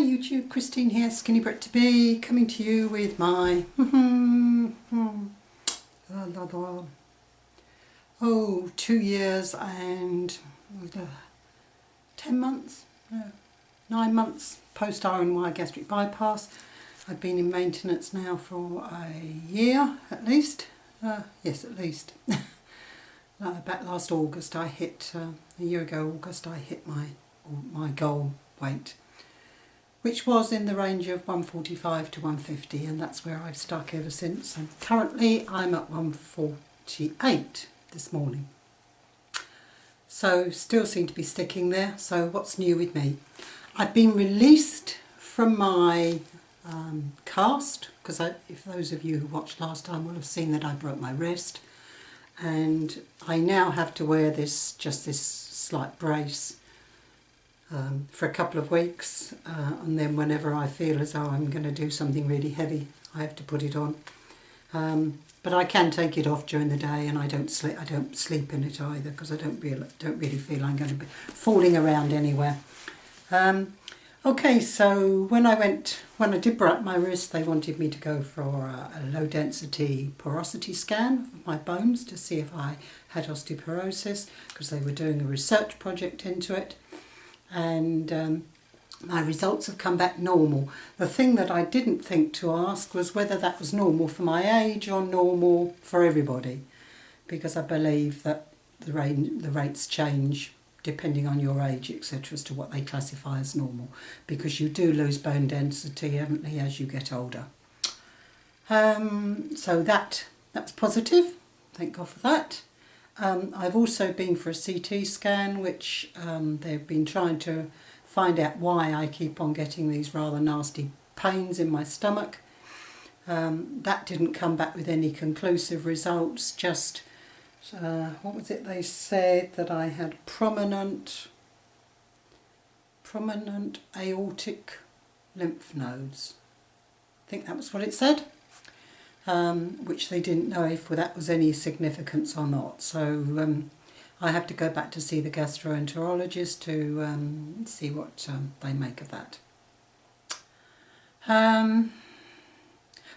YouTube, Christine here, Skinny Brit to be, coming to you with my 2 years and 10 months, 9 months post RNY gastric bypass. I've been in maintenance now for a year at least. Yes, at least. Back last August I hit, a year ago August, I hit my goal weight, which was in the range of 145 to 150, and that's where I've stuck ever since. And currently I'm at 148 this morning. So still seem to be sticking there. So what's new with me? I've been released from my cast, because if those of you who watched last time will have seen that I broke my wrist, and I now have to wear this slight brace for a couple of weeks, and then whenever I feel as though I'm going to do something really heavy, I have to put it on. But I can take it off during the day, and I don't sleep in it either, because I don't really feel I'm going to be falling around anywhere. Okay, so when I did break my wrist, they wanted me to go for a low density porosity scan of my bones to see if I had osteoporosis, because they were doing a research project into it. And my results have come back normal. The thing that I didn't think to ask was whether that was normal for my age or normal for everybody, because I believe that the rates change depending on your age, etc., as to what they classify as normal, because you do lose bone density, evidently, as you get older. So that's positive. Thank God for that. I've also been for a CT scan, which they've been trying to find out why I keep on getting these rather nasty pains in my stomach. That didn't come back with any conclusive results, just what was it they said? That I had prominent aortic lymph nodes. I think that was what it said. Which they didn't know if that was any significance or not. So I have to go back to see the gastroenterologist to see what they make of that.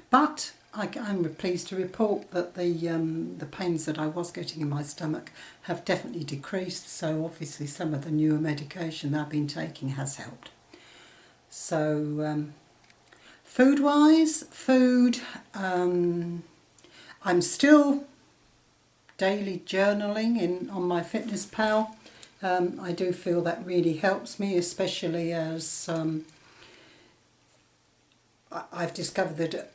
But I'm pleased to report that the pains that I was getting in my stomach have definitely decreased. So obviously some of the newer medication that I've been taking has helped. So food-wise, I'm still daily journaling on my Fitness Pal. I do feel that really helps me, especially as I've discovered that,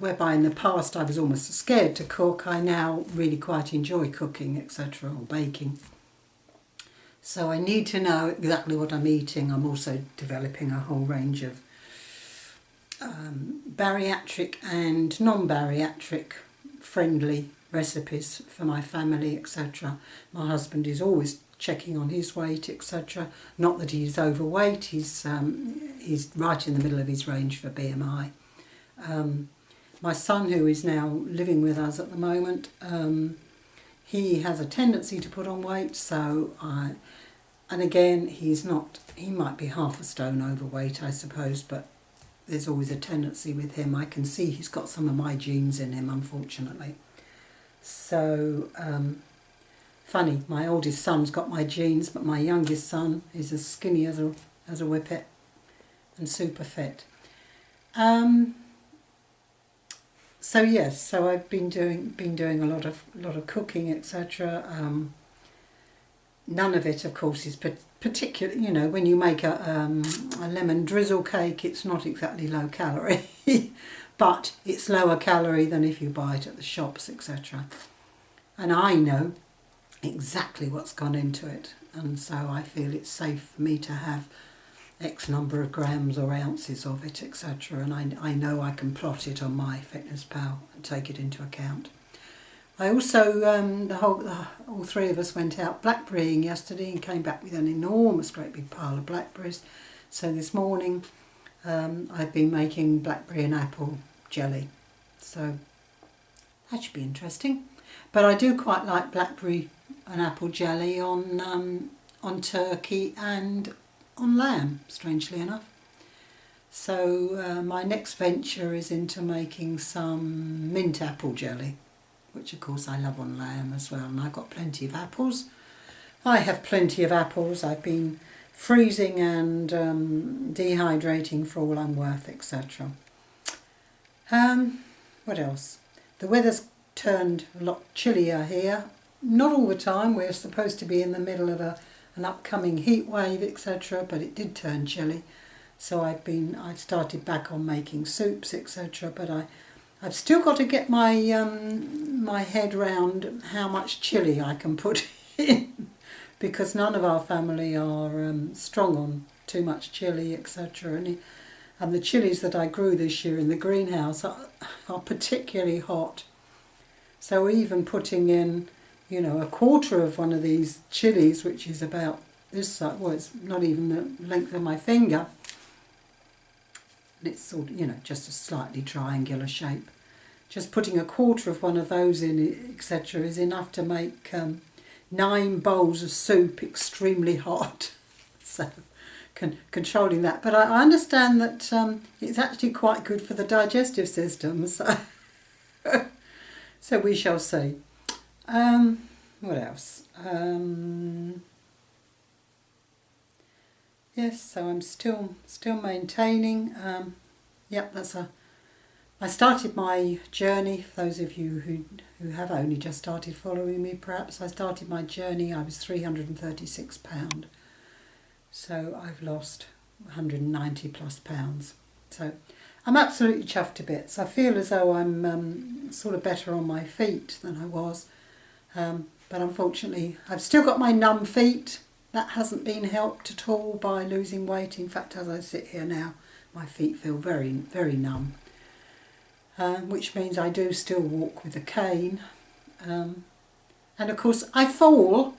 whereby in the past I was almost scared to cook, I now really quite enjoy cooking, etc., or baking. So I need to know exactly what I'm eating. I'm also developing a whole range of bariatric and non-bariatric friendly recipes for my family, etc. My husband is always checking on his weight, etc. Not that he's overweight, he's right in the middle of his range for BMI. My son, who is now living with us at the moment, he has a tendency to put on weight, so and again, he might be half a stone overweight, I suppose, but there's always a tendency with him. I can see he's got some of my genes in him, unfortunately. So, funny, my oldest son's got my genes, but my youngest son is as skinny as a whippet and super fit. So yes, so I've been doing a lot of cooking, etc. None of it, of course, is particularly, when you make a lemon drizzle cake, it's not exactly low calorie, but it's lower calorie than if you buy it at the shops, etc. And I know exactly what's gone into it, and so I feel it's safe for me to have X number of grams or ounces of it, etc. And I know I can plot it on my Fitness Pal and take it into account. I also, all three of us went out blackberrying yesterday and came back with an enormous great big pile of blackberries. So this morning I've been making blackberry and apple jelly. So that should be interesting. But I do quite like blackberry and apple jelly on turkey and on lamb, strangely enough. So my next venture is into making some mint apple jelly, which of course I love on lamb as well, and I've got plenty of apples. I have plenty of apples. I've been freezing and dehydrating for all I'm worth, etc. What else? The weather's turned a lot chillier here. Not all the time. We're supposed to be in the middle of an upcoming heat wave, etc. But it did turn chilly, so I've started back on making soups, etc. But I've still got to get my my head round how much chilli I can put in, because none of our family are strong on too much chilli, etc. And the chilies that I grew this year in the greenhouse are particularly hot. So even putting in, you know, a quarter of one of these chilies, which is about this size, well, it's not even the length of my finger, and it's sort of, you know, just a slightly triangular shape. Just putting a quarter of one of those in, etc., is enough to make 9 bowls of soup extremely hot. So controlling that. But I understand that it's actually quite good for the digestive system. So, so we shall see. What else? Yes, so I'm still maintaining. Yep, I started my journey. For those of you who have only just started following me, perhaps I started my journey. I was 336 £. So I've lost 190 plus pounds. So I'm absolutely chuffed to bits. I feel as though I'm sort of better on my feet than I was. But unfortunately, I've still got my numb feet. That hasn't been helped at all by losing weight. In fact, as I sit here now, my feet feel very, very numb. Which means I do still walk with a cane. And of course, I fall.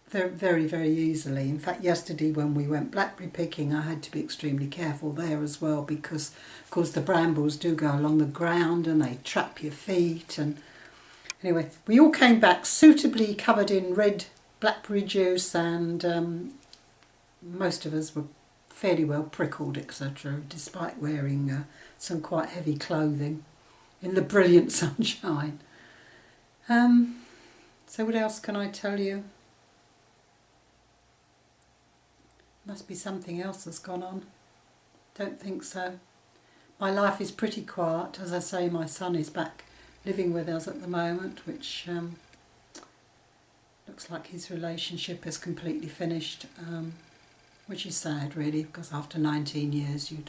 Very, very easily. In fact, yesterday when we went blackberry picking, I had to be extremely careful there as well, because of course the brambles do go along the ground and they trap your feet. And anyway, we all came back suitably covered in red blackberry juice, and most of us were fairly well prickled, etc., despite wearing some quite heavy clothing in the brilliant sunshine. So what else can I tell you? Must be something else that's gone on. Don't think so. My life is pretty quiet. As I say, my son is back living with us at the moment, which looks like his relationship is completely finished, which is sad really, because after 19 years you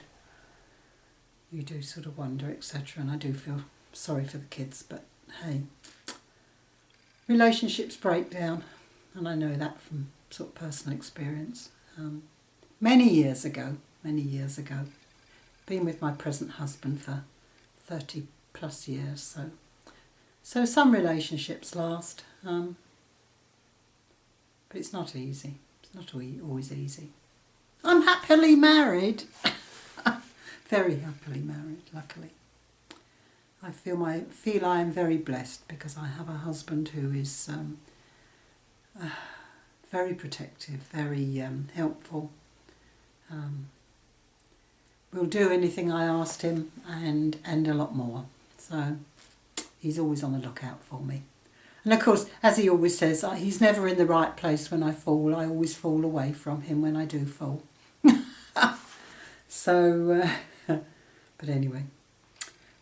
do sort of wonder, etc. And I do feel sorry for the kids, but hey, relationships break down, and I know that from sort of personal experience. Many years ago, been with my present husband for 30 plus years, so some relationships last, but it's not easy. It's not always easy. I'm happily married, very happily married, luckily. I feel I am very blessed, because I have a husband who is very protective, very helpful. Will do anything I asked him, and a lot more. So he's always on the lookout for me. And of course, as he always says, he's never in the right place when I fall. I always fall away from him when I do fall. So, but anyway,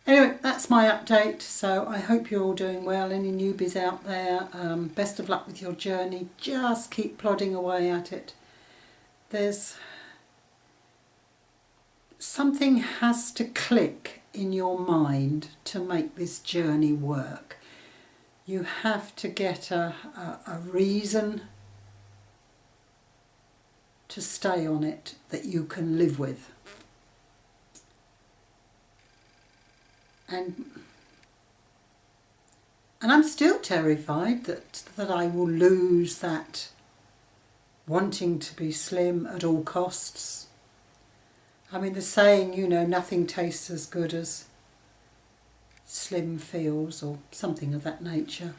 that's my update. So I hope you're all doing well. Any newbies out there, best of luck with your journey. Just keep plodding away at it. Something has to click in your mind to make this journey work. You have to get a reason to stay on it that you can live with. And I'm still terrified that I will lose that wanting to be slim at all costs. I mean, the saying, you know, nothing tastes as good as slim feels, or something of that nature.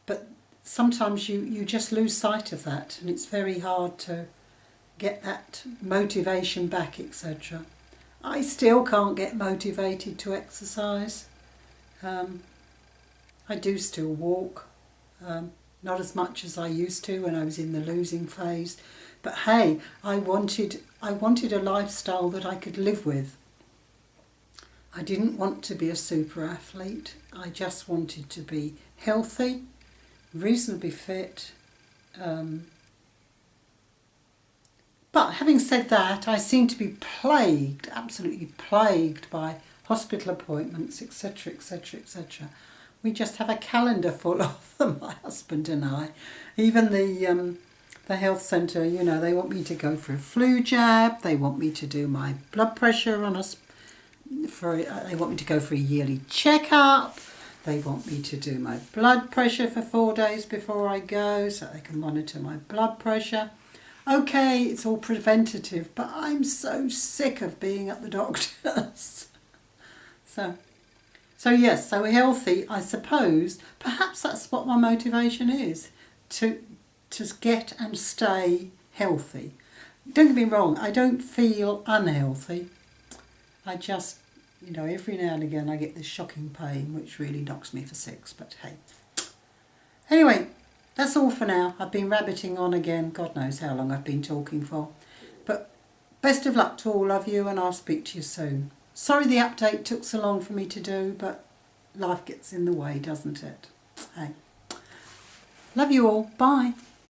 But sometimes you just lose sight of that, and it's very hard to get that motivation back, etc. I still can't get motivated to exercise. I do still walk, not as much as I used to when I was in the losing phase. But hey, I wanted a lifestyle that I could live with. I didn't want to be a super athlete. I just wanted to be healthy, reasonably fit. But having said that, I seem to be plagued, absolutely plagued by hospital appointments, etc., etc., etc. We just have a calendar full of them, my husband and I. Even the health centre, you know, they want me to go for a flu jab. They want me to do my blood pressure they want me to go for a yearly checkup. They want me to do my blood pressure for 4 days before I go so they can monitor my blood pressure. Okay, it's all preventative, but I'm so sick of being at the doctor's. So yes, so healthy, I suppose. Perhaps that's what my motivation is, to get and stay healthy. Don't get me wrong, I don't feel unhealthy. I just, you know, every now and again I get this shocking pain which really knocks me for six, but hey. Anyway, that's all for now. I've been rabbiting on again. God knows how long I've been talking for. But best of luck to all of you, and I'll speak to you soon. Sorry the update took so long for me to do, but life gets in the way, doesn't it? Hey. Love you all. Bye.